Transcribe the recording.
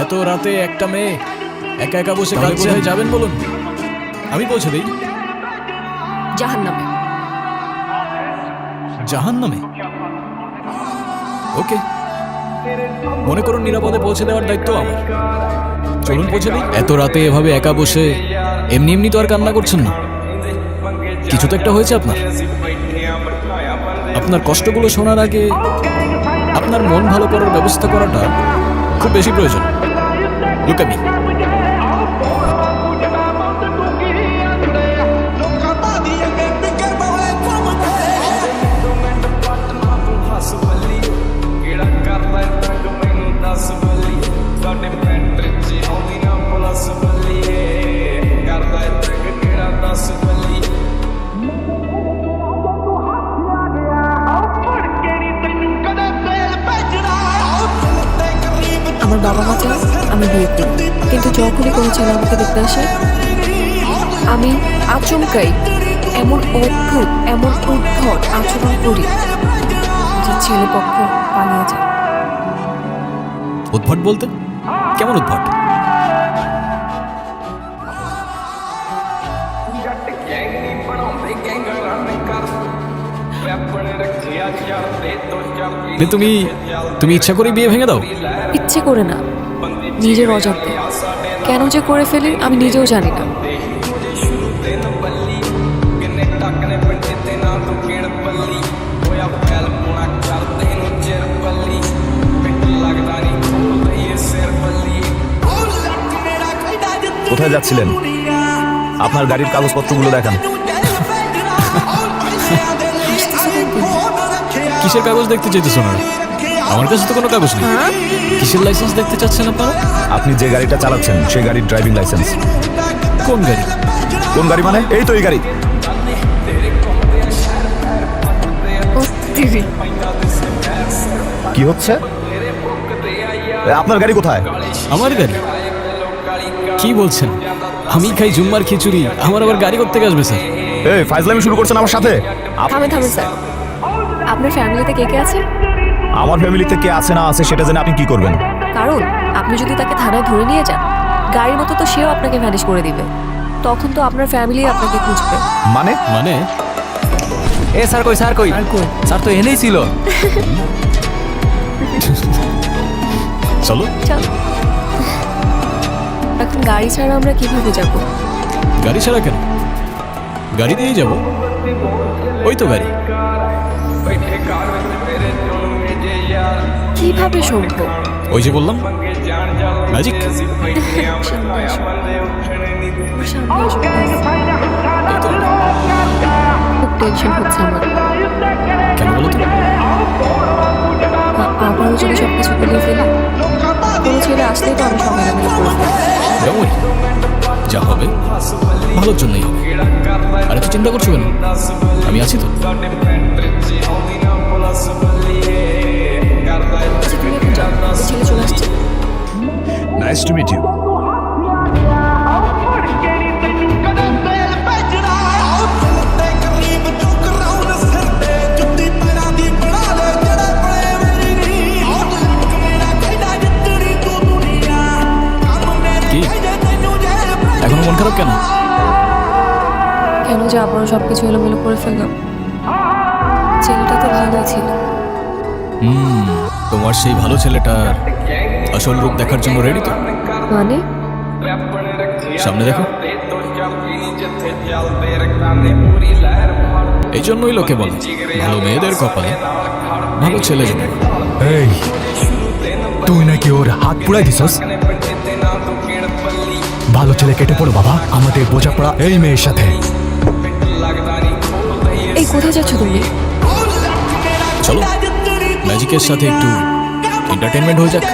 এত রাতে একটা মেয়ে একা একা বসে কাঁদছে, যাবেন বলুন, আমি পৌঁছে দিই। জাহান্নামে। জাহান্নামে? ওকে, মনে করুন নিরাপদে পৌঁছে দেওয়ার দায়িত্ব আমার। চলুন পৌঁছে দিই। এত রাতে এভাবে একা বসে এমনি এমনি তো আর কান্না করছেন না, কিছু তো একটা হয়েছে আপনার। আপনার কষ্টগুলো শোনার আগে আপনার মন ভালো করার ব্যবস্থা করাটা খুব বেশি প্রয়োজন। Look at me. আমার বাবা মা চায় আমি বিয়ে করি, কিন্তু যখনই কোনো ছেলে আমাকে দেখতে আসে আমি আচমকাই এমন অদ্ভুত এমন উদ্ভট আচরণ করি যে ছেলে পক্ষ পালিয়ে যায়। উদ্ভট বলতে কেমন উদ্ভট? তুমি তুমি ইচ্ছা করে বিয়ে ভেঙে দাও? ইচ্ছে করে না, নিজের অজান্তে। কেন যে করে ফেলি আমি নিজেও জানি না। কোথায় যাচ্ছিলেন? আপনার গাড়ির কাগজপত্রগুলো দেখান। কিসের কাগজ দেখতে চাইতেছো না? আমার কাছে তো কোনো কাগজ নেই। কিসের লাইসেন্স দেখতে চাচ্ছেন আপনারা? আপনি যে গাড়িটা চালাচ্ছেন সেই গাড়ির ড্রাইভিং লাইসেন্স। কোন গাড়ি? কোন গাড়ি মানে? এই তো এই গাড়ি। কি হচ্ছে? আপনার গাড়ি কোথায়? আমার গাড়ি? কি বলছেন? আমি খাই জুম্মার খিচুড়ি, আমার আবার গাড়ি করতে আসবে স্যার? এই ফাইজলামি শুরু করছেন আমার সাথে? থামেন থামেন স্যার, আপনার ফ্যামিলিতে কে কে আছে? আমার ফ্যামিলিতে কে আছে না আছে সেটা জেনে আপনি কি করবেন? কারণ আপনি যদি তাকে থানায় ধরে নিয়ে যান, গাড়ির মতো তো সেও আপনাকে ভ্যানিশ করে দিবে। তখন তো আপনার ফ্যামিলি আপনাকে খুঁজবে। মানে? মানে এ স্যার কই, স্যার কই? স্যার তো এনেই ছিল। চলো। চল। এখন গাড়ি ছাড়া আমরা কিভাবে যাব? গাড়ি ছাড়া কেন? গাড়ি দিয়েই যাব। ওই তো গাড়ি। কিভাবে সম্ভব? ওই যে বললাম, ম্যাজিক। সামনে আসো। সামনে আসো, please। খুব টেনশন হচ্ছে আমার। কেন বলো তো? আবারও যদি সবকিছু বলে ফেলি, কোনো ছেলে আসলেই তো আমি সবাই করে ফেলবো। যেমন যা হবে ভালোর জন্যই হবে। আর এত চিন্তা করছো কেন? আমি আছি তো। আচ্ছা তুমি এখন যাও, ছেলে চলে আসছে। Nice to meet you. কি এখনো মন খারাপ কেন? কেন যে আবারও সবকিছু এলোমেলো করে ফেললাম? ছেলেটা তো ভালোই ছিল। তোমার সেই ভালো ছেলেটার আসল রূপ দেখার জন্য রেডি তো? মানে? সামনে দেখো। এই জন্যই লোকে বলে ভালো মেয়েদের কপালে ভালো ছেলে জন্মে। এই তুই নাকি ওর হাত পুড়াই দিছস? ভালো ছেলে কেটে পড়ো বাবা, আমাদের বোঝাপড়া এই মেয়ের সাথে। এই কোথায় যাচ্ছ তুমি? চলো ম্যাজিকের সাথে একটু এন্টারটেনমেন্ট হয়ে যাক।